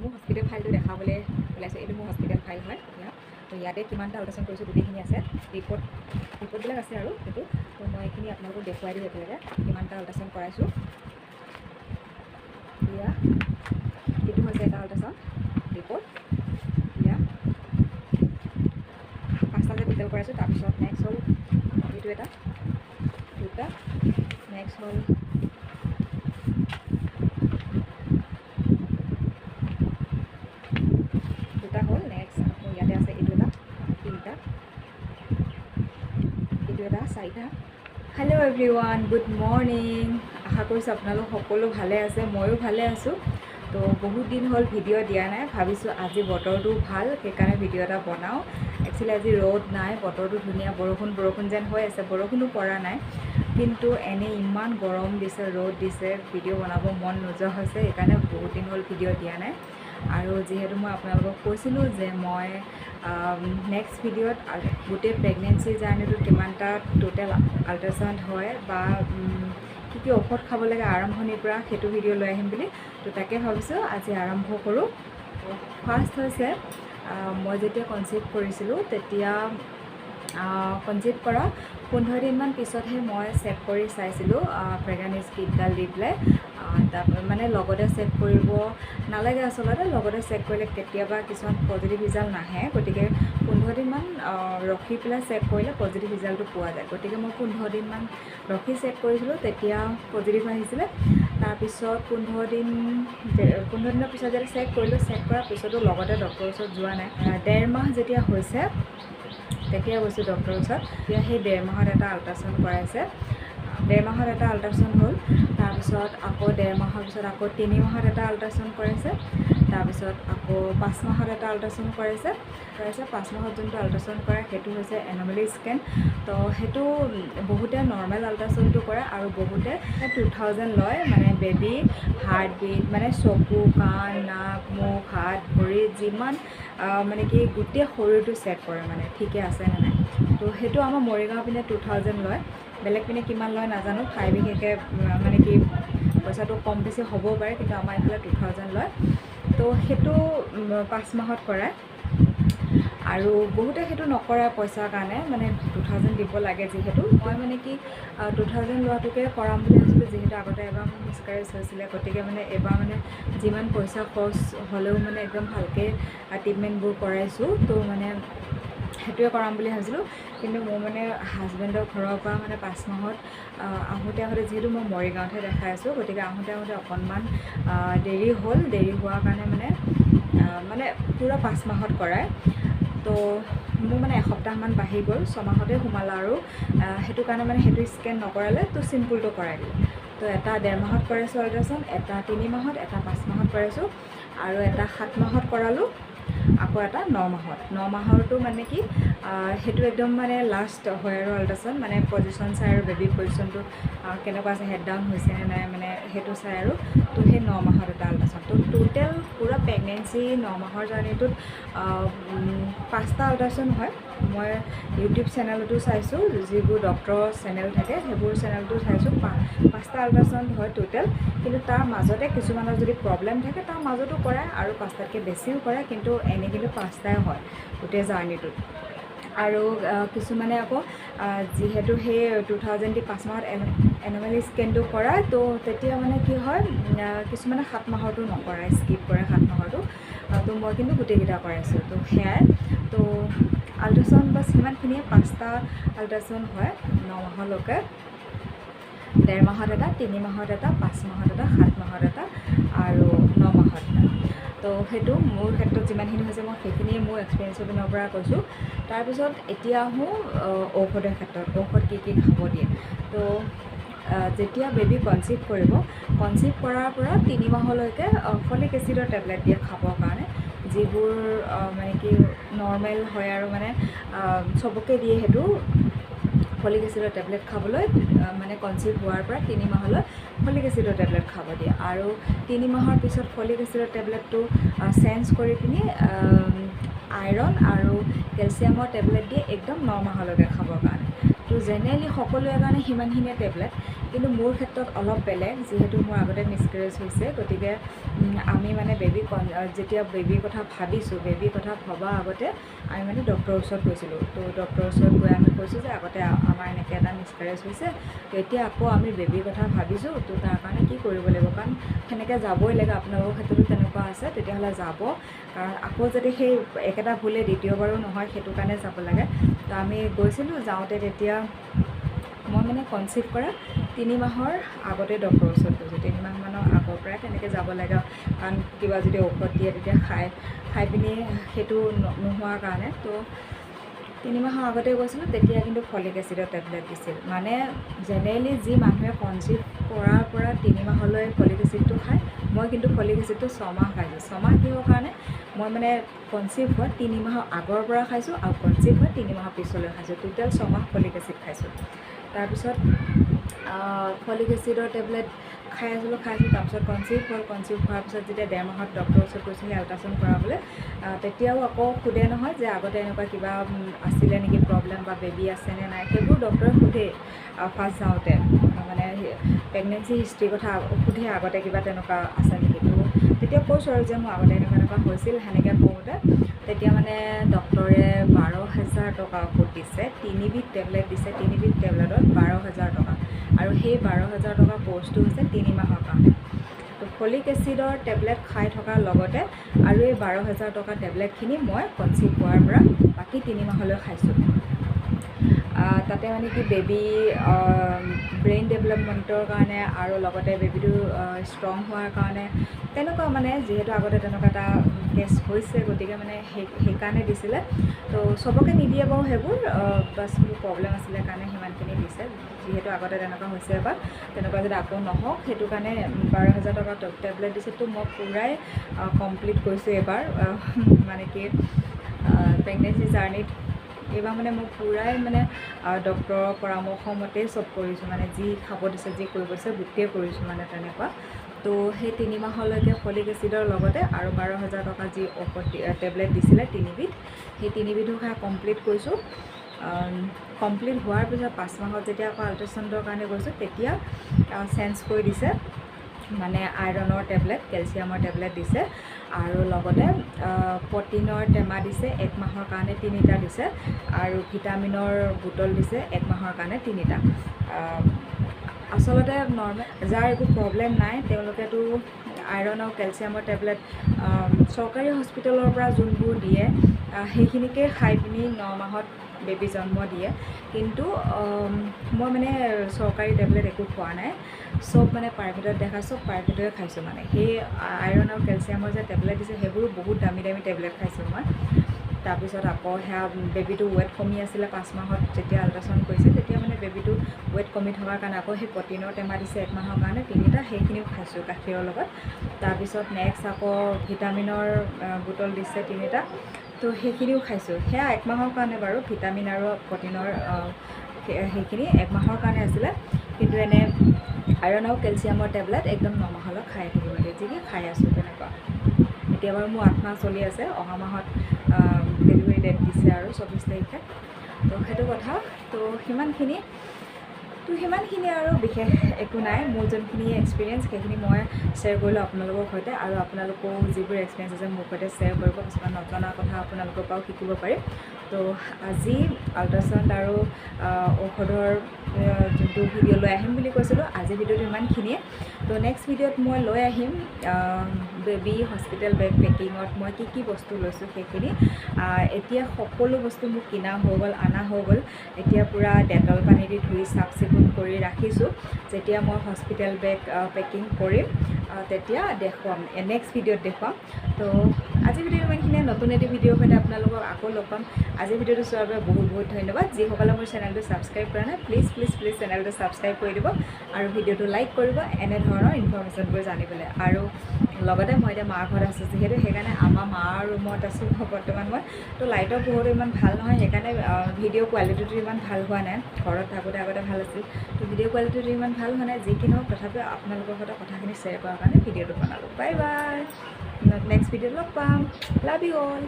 মোৰ হস্পিটেল ফাইলটো দেখাবলৈ ওলাইছোঁ। এইটো মোৰ হস্পিটেল ফাইল হয় এতিয়া। তো ইয়াতে কিমানটা আল্ট্ৰাচাউণ্ড কৰিছোঁ গোটেইখিনি আছে, ৰিপৰ্টবিলাক আছে আৰু সেইটো। তো মই এইখিনি আপোনালোকক দেখুৱাই দিওঁ একেলগে কিমানটা আল্ট্ৰাচাউণ্ড কৰাইছোঁ। এয়া এইটো হৈছে এটা আল্ট্ৰাচাউণ্ড ৰিপৰ্ট। এয়া 5টা যে টোটেল কৰাইছোঁ। তাৰপিছত নেক্সট হ'ল এইটো এটা, 2টা, নেক্সট হ'ল হ'ল নেক্সট আকৌ ইয়াতে আছে এইটো এটা, 3টা, এইটো এটা, 4টা। Hello' everyone, good morning. আশা কৰিছোঁ আপোনালোক সকলো ভালে আছে, ময়ো ভালে আছোঁ। তো বহুত দিন হ'ল ভিডিঅ' দিয়া নাই, ভাবিছোঁ আজি বতৰটো ভাল সেইকাৰণে ভিডিঅ' এটা বনাওঁ। একচুৱেলি আজি ৰ'দ নাই, বতৰটো ধুনীয়া, বৰষুণ যেন হৈ আছে, বৰষুণো পৰা নাই। কিন্তু এনেই ইমান গৰম দিছে, ৰ'দ দিছে, ভিডিঅ' বনাব মন নোযোৱা হৈছে, সেইকাৰণে বহুত দিন হ'ল ভিডিঅ' দিয়া নাই। আৰু যিহেতু মই আপোনালোকক কৈছিলোঁ যে মই নেক্সট ভিডিঅ'ত গোটেই প্ৰেগনেঞ্চি জাৰ্ণিটোত কিমানটা টোটেল আল্ট্ৰাচাউণ্ড হয় বা কি কি ঔষধ খাব লাগে আৰম্ভণিৰ পৰা, সেইটো ভিডিঅ' লৈ আহিম বুলি। তো তাকে ভাবিছোঁ আজি আৰম্ভ কৰোঁ। ফাৰ্ষ্ট হৈছে মই যেতিয়া কনচিভ কৰিছিলোঁ তেতিয়া কনচিভ কৰা 15 দিনমান পিছতহে মই চেক কৰি চাইছিলোঁ প্ৰেগনেঞ্চি কিটডাল দি পেলাই। মানে লগতে চেক কৰিব নালাগে আচলতে, লগতে চেক কৰিলে কেতিয়াবা কিছুমান পজিটিভ ৰিজাল্ট নাহে, গতিকে 15 দিনমান ৰখি পেলাই চেক কৰিলে পজিটিভ ৰিজাল্টটো পোৱা যায়। গতিকে মই 15 দিনমান ৰখি চেক কৰিছিলোঁ, তেতিয়া পজিটিভ আহিছিলে। তাৰপিছত 15 দিনৰ পিছত যেতিয়া চেক কৰিলোঁ, চেক কৰাৰ পিছতো লগতে ডক্টৰৰ ওচৰত যোৱা নাই। 1.5 মাহ যেতিয়া হৈছে তেতিয়া গৈছোঁ ডক্টৰৰ ওচৰত। তেতিয়া সেই 1.5 মাহত এটা আল্ট্ৰাচাউণ্ড কৰাইছে। 1.5 মাহত এটা আল্ট্ৰাচাউণ্ড হ'ল। তাৰপিছত আকৌ 1.5 মাহৰ পিছত আকৌ 3 মাহত এটা আল্ট্ৰাচাউণ্ড কৰাইছে। তাৰপিছত আকৌ 5 মাহত এটা আল্ট্ৰাচাউণ্ড কৰাইছে। 5 মাহত যোনটো আল্ট্ৰাচাউণ্ড কৰে সেইটো হৈছে এন'মেলি স্কেন। তো সেইটো বহুতে নৰ্মেল আল্ট্ৰাচাউণ্ডটো কৰে আৰু বহুতে 2000 লয়, মানে বেবী হাৰ্টবিট, মানে চকু, কাণ, নাক, মুখ, হাত, ভৰি যিমান মানে কি গোটেই শৰীৰটো চেক কৰে, মানে ঠিকে আছে নে নাই। তো সেইটো আমাৰ মৰিগাঁও পিনে 2000 লয়, বেলেগ পিনে কিমান লয় নাজানো, ঠাই বিশেষে মানে কি পইচাটো কম বেছি হ'বও পাৰে, কিন্তু আমাৰ এইফালে 2000 লয়। তো সেইটো 5 মাহত কৰায়। আৰু বহুতে সেইটো নকৰায় পইচাৰ কাৰণে, মানে 2000 দিব লাগে যিহেতু। মই মানে কি 2000 লোৱাটোকে কৰাম বুলি ভাবিছিলোঁ, যিহেতু আগতে এবাৰ মোৰ মিছকাৰেজ হৈছিলে। গতিকে মানে এবাৰ মানে যিমান পইচা খৰচ হ'লেও মানে একদম ভালকৈ ট্ৰিটমেণ্টবোৰ কৰাইছোঁ। তো মানে সেইটোৱে কৰাম বুলি ভাবিছিলোঁ। কিন্তু মোৰ মানে হাজবেণ্ডৰ ঘৰৰ পৰা মানে 5 মাহত আহোঁতে যিহেতু মই মৰিগাঁৱতহে দেখাই আছোঁ, গতিকে আহোঁতে অকণমান দেৰি হ'ল। দেৰি হোৱাৰ কাৰণে মানে পূৰা 5 মাহত কৰায়। তো মোৰ মানে এসপ্তাহমান বাঢ়ি গ'ল, 6 মাহতে সোমালা আৰু সেইটো কাৰণে মানে সেইটো স্কেন নকৰালে, তো চিম্পুলটো কৰাই দিলোঁ। তো এটা 1.5 মাহত কৰাইছোঁ আল্ট্ৰাচাউণ্ড, এটা 3 মাহত, এটা 5 মাহত কৰাইছোঁ, আৰু এটা 7 মাহত কৰালোঁ, আকৌ এটা 9 মাহত। 9 মাহৰটো মানে কি সেইটো একদম মানে লাষ্ট হয় আৰু আল্ট্ৰাচাউণ্ড, মানে পজিশ্যন চাই আৰু বেবী পজিশ্যনটো কেনেকুৱা আছে, হেড ডাউন হৈছে নে নাই, মানে সেইটো চাই আৰু। তো সেই 9 মাহত এটা আল্ট্ৰাচাউণ্ড। তো টোটেল পূৰা প্ৰেগনেঞ্চি 9 মাহৰ জাৰ্ণিটোত 5টা আল্ট্ৰাচাউণ্ড হয়। মই ইউটিউব চেনেলতো চাইছোঁ, যিবোৰ ডক্টৰৰ চেনেল থাকে সেইবোৰ চেনেলতো চাইছোঁ, 5টা আল্ট্ৰাচাউণ্ড হয় টোটেল। কিন্তু তাৰ মাজতে কিছুমানৰ যদি প্ৰব্লেম থাকে তাৰ মাজতো কৰায়, আৰু 5টাতকৈ বেছিও কৰে, কিন্তু এনেই কিন্তু 5টাই হয় গোটেই জাৰ্ণিটোত। আৰু কিছুমানে আকৌ যিহেতু সেই 2000 দি 5 মাহত এন'মেলি স্কেনটো কৰায়, তো তেতিয়া মানে কি হয়, কিছুমানে 7 মাহৰটো নকৰায়, স্কিপ কৰে 7 মাহৰটো। তো মই কিন্তু গোটেইকেইটা কৰাইছোঁ। তো সেয়াই, তো আল্ট্ৰাচাউণ্ড বাছ সিমানখিনিয়ে। 5টা আল্ট্ৰাচাউণ্ড হয় 9 মাহলৈকে, 1.5 মাহত এটা, 3 মাহত এটা, 5 মাহত এটা, 7 মাহত এটা, আৰু 9 মাহত এটা। তো সেইটো মোৰ ক্ষেত্ৰত যিমানখিনি হৈছে মই সেইখিনিয়ে মোৰ এক্সপিৰিয়েঞ্চৰ পিনৰ পৰা কৈছোঁ। তাৰপিছত এতিয়া আহোঁ ঔষধৰ ক্ষেত্ৰত, ঔষধ কি কি খাব দিয়ে। তো যেতিয়া বেবী কনচিভ কৰিব, কনচিভ কৰাৰ পৰা 3 মাহলৈকে ফলিক এচিডৰ টেবলেট দিয়ে খাবৰ কাৰণে, যিবোৰ মানে কি নৰ্মেল হয় আৰু মানে চবকে দিয়ে সেইটো ফলিক এচিডৰ টেবলেট খাবলৈ। মানে কনচিভ হোৱাৰ পৰা 3 মাহলৈ ফলিক এচিডৰ টেবলেট খাব দিয়ে, আৰু 3 মাহৰ পিছত ফলিক এচিডৰ টেবলেটটো চেঞ্জ কৰি পিনি আইৰণ আৰু কেলছিয়ামৰ টেবলেট দিয়ে একদম 9 মাহলৈকে খাবৰ কাৰণে। তো জেনেৰেলি সকলোৰে কাৰণে সিমানখিনিয়ে টেবলেট, কিন্তু মোৰ ক্ষেত্ৰত অলপ বেলেগ, যিহেতু মোৰ আগতে মিছকেৰেজ হৈছে, গতিকে আমি মানে যেতিয়া বেবীৰ কথা ভাবিছোঁ, বেবীৰ কথা ভবা আগতে আমি মানে ডক্টৰৰ ওচৰত গৈছিলোঁ। তো ডক্টৰৰ ওচৰত গৈ আমি কৈছোঁ যে আগতে আমাৰ এনেকৈ এটা মিছকেৰেজ হৈছে, তো এতিয়া আকৌ আমি বেবীৰ কথা ভাবিছোঁ, তো তাৰ কাৰণে কি কৰিব লাগিব, কাৰণ সেনেকৈ যাবই লাগে। আপোনালোকৰ ক্ষেত্ৰতো তেনেকুৱা আছে, তেতিয়াহ'লে যাব, কাৰণ আকৌ যদি সেই একেটা ভুলে দ্বিতীয়বাৰো নহয়, সেইটো কাৰণে যাব লাগে। তো আমি গৈছিলোঁ, যাওঁতে তেতিয়া মই মানে কনচিভ কৰা 3 মাহৰ আগতে ডক্টৰৰ ওচৰত গৈছোঁ। 3 মাহমানৰ আগৰ পৰাই তেনেকৈ যাব লাগে, কাৰণ কিবা যদি ঔষধ দিয়ে তেতিয়া খাই পিনি সেইটো নোহোৱাৰ কাৰণে। তো 3 মাহৰ আগতে গৈছিলোঁ, তেতিয়া কিন্তু ফলিক এচিডৰ টেবলেট দিছিল। মানে জেনেৰেলি যি মানুহে কনচিভ কৰাৰ পৰা 3 মাহলৈ ফলিক এচিডটো খায়, মই কিন্তু ফলিক এচিডটো 6 মাহ খাইছোঁ। 6 মাহ কিহৰ কাৰণে, মই মানে কনচিভ হোৱা 3 মাহৰ আগৰ পৰা খাইছোঁ আৰু কনচিভ হোৱা 3 মাহৰ পিছলৈ খাইছোঁ। টোটেল 6 মাহ ফলিক এচিড খাইছোঁ। তাৰপিছত ফলিক এচিডৰ টেবলেট খাই আছিলোঁ। তাৰপিছত কনচিভ হোৱাৰ পিছত যেতিয়া 1.5 মাহত ডক্টৰৰ ওচৰত গৈছিলোঁ আল্ট্ৰাচাউণ্ড কৰাবলৈ, তেতিয়াও আকৌ সোধে নহয় যে আগতে এনেকুৱা কিবা আছিলে নেকি প্ৰব্লেম, বা বেবী আছেনে নাই, সেইবোৰ ডক্টৰে সোধেই। ফাৰ্ষ্ট যাওঁতে মানে প্ৰেগনেঞ্চি হিষ্ট্ৰীৰ কথা সোধে, আগতে কিবা তেনেকুৱা আছে নেকি। তো তেতিয়া কৈছোঁ আৰু যে মোৰ আগতে এনেকুৱা হৈছিল। সেনেকৈ কওঁতে তেতিয়া মানে ডক্টৰে 12,000 টকা ঔষধ দিছে, 3বিধ টেবলেট দিছে। 3বিধ টেবলেটত 12,000 টকা, আৰু সেই 12,000 টকা কোৰ্চটো হৈছে 3 মাহৰ কাৰণে। তো ফলিক এচিডৰ টেবলেট খাই থকাৰ লগতে আৰু এই 12,000 টকা টেবলেটখিনি মই কনচিভ হোৱাৰ পৰা বাকী 3 মাহলৈ খাইছোঁ। তাতে মানে কি বেবী ব্ৰেইন ডেভেলপমেণ্টৰ কাৰণে আৰু লগতে বেবীটো ষ্ট্ৰং হোৱাৰ কাৰণে, তেনেকুৱা মানে যিহেতু আগতে তেনেকুৱা এটা কেছ হৈছে, গতিকে মানে সেইকাৰণে দিছিলে। তো চবকে নিদিয়ে বাৰু সেইবোৰ, বাছ মোৰ প্ৰব্লেম আছিলে কাৰণে সিমানখিনি দিছে, যিহেতু আগতে তেনেকুৱা হৈছে এবাৰ, তেনেকুৱা যদি আকৌ নহওক সেইটো কাৰণে 12,000 টকা টেবলেট দিছে। তো মই পূৰাই কমপ্লিট কৰিছোঁ এইবাৰ, মানে কি প্ৰেগনেঞ্চি জাৰ্ণিত এইবাৰ মানে মই পূৰাই মানে ডক্টৰৰ পৰামৰ্শ মতেই চব কৰিছোঁ, মানে যি খাব দিছে, যি কৰিব দিছে গোটেই কৰিছোঁ মানে তেনেকুৱা। তো সেই 3 মাহলৈকে ফলিক এচিডৰ লগতে আৰু 12,000 টকা যি ঔষধ টেবলেট দিছিলে 3বিধ, সেই 3বিধো খাই কমপ্লিট কৰিছোঁ। কমপ্লিট হোৱাৰ পিছত 5 মাহত যেতিয়া আকৌ আল্ট্ৰাচাউণ্ডৰ কাৰণে গৈছোঁ, তেতিয়া চেঞ্জ কৰি দিছে, মানে আইৰণৰ টেবলেট, কেলছিয়ামৰ টেবলেট দিছে, আৰু লগতে প্ৰটিনৰ টেমা দিছে 1 মাহৰ কাৰণে 3টা দিছে, আৰু ভিটামিনৰ বুটল দিছে 1 মাহৰ কাৰণে 3টা। আচলতে নৰ্মেল যাৰ একো প্ৰব্লেম নাই তেওঁলোকেতো আইৰণ আৰু কেলছিয়ামৰ টেবলেট চৰকাৰী হস্পিটেলৰ পৰা যোনবোৰ দিয়ে সেইখিনিকে খাই পিনি 9 মাহত বেবী জন্ম দিয়ে। কিন্তু মই মানে চৰকাৰী টেবলেট একো খোৱা নাই, চব মানে প্ৰাইভেটত দেখা, চব প্ৰাইভেটৰে খাইছোঁ। মানে সেই আইৰণ আৰু কেলছিয়ামৰ যে টেবলেট দিছে সেইবোৰো বহুত দামী টেবলেট খাইছোঁ মই। তাৰপিছত আকৌ সেয়া বেবীটো ৱেইট কমি আছিলে 5 মাহত যেতিয়া আল্ট্ৰাচাউণ্ড কৰিছে, তেতিয়া মানে বেবীটো ৱেইট কমি থকাৰ কাৰণে আকৌ সেই প্ৰটিনৰ টেমা দিছে 1 মাহৰ কাৰণে 3টা, সেইখিনিও খাইছোঁ গাখীৰৰ লগত। তাৰপিছত নেক্সট আকৌ ভিটামিনৰ বুটল দিছে 3টা, তো সেইখিনিও খাইছোঁ। সেয়া 1 মাহৰ কাৰণে বাৰু, ভিটামিন আৰু প্ৰটিনৰ সেইখিনি 1 মাহৰ কাৰণে আছিলে। কিন্তু এনে আইৰণ আৰু কেলছিয়ামৰ টেবলেট একদম 9 মাহলৈ খাই থাকিব লাগে, যি কি খাই আছোঁ তেনেকুৱা। এতিয়া বাৰু মোৰ 8 মাহ চলি আছে, অহা মাহত ডেলিভাৰী ডেট দিছে আৰু 24 তাৰিখে। তো সেইটো কথা। তো সিমানখিনি আৰু বিশেষ একো নাই। মোৰ যোনখিনি এক্সপিৰিয়েঞ্চ সেইখিনি মই শ্বেয়াৰ কৰিলোঁ আপোনালোকৰ সৈতে, আৰু আপোনালোকেও যিবোৰ এক্সপিৰিয়েঞ্চ আছে মোৰ সৈতে শ্বেয়াৰ কৰিব, কিছুমান নজনা কথা আপোনালোকৰ পৰাও শিকিব পাৰিম। তো আজি আল্ট্ৰাচাউণ্ড আৰু ঔষধৰ যোনটো ভিডিঅ' লৈ আহিম বুলি কৈছিলোঁ, আজি ভিডিঅ'টো ইমানখিনিয়ে। তো নেক্সট ভিডিঅ'ত মই লৈ আহিম বেবী হস্পিটেল বেগ পেকিঙত মই কি বস্তু লৈছোঁ সেইখিনি। এতিয়া সকলো বস্তু মোক কিনা হৈ গ'ল, অনা হৈ গ'ল। এতিয়া পূৰা ডেটল পানী দি ধুই চাফ চিকুণ কৰি ৰাখিছোঁ। যেতিয়া মই হস্পিটেল বেগ পেকিং কৰিম তেতিয়া দেখুৱাম, নেক্সট ভিডিঅ'ত দেখুৱাম। তো আজি ভিডিঅ'টো ইমানখিনিয়ে। নতুন এটি ভিডিঅ'ৰ সৈতে আপোনালোকক আকৌ লগ পাম। আজি ভিডিঅ'টো চোৱাৰ বাবে বহুত ধন্যবাদ। যিসকলে মোৰ চেনেলটো ছাবস্ক্ৰাইব কৰা নাই প্লিজ চেনেলটো ছাবস্ক্ৰাইব কৰি দিব, আৰু ভিডিঅ'টো লাইক কৰিব এনেধৰণৰ ইনফৰমেশ্যনবোৰ জানিবলৈ। আৰু লগতে মই এতিয়া মাৰ ঘৰত আছোঁ যিহেতু, সেইকাৰণে আমাৰ মাৰ ৰুমত আছোঁ বৰ্তমান মই। তো লাইটৰ পোহৰটো ইমান ভাল নহয়, সেইকাৰণে ভিডিঅ' কোৱালিটিটো ইমান ভাল হোৱা নাই। ঘৰত থাকোঁতে আগতে ভাল আছিল, তো ভিডিঅ' কোৱালিটিটো ইমান ভাল হোৱা নাই। যি কি নহওক তথাপিও আপোনালোকৰ সৈতে কথাখিনি শ্বেয়াৰ কৰাৰ কাৰণে ভিডিঅ'টো বনালোঁ। বাই বাই, নেক্সট ভিডিঅ'ত লগ পাম। Love you all.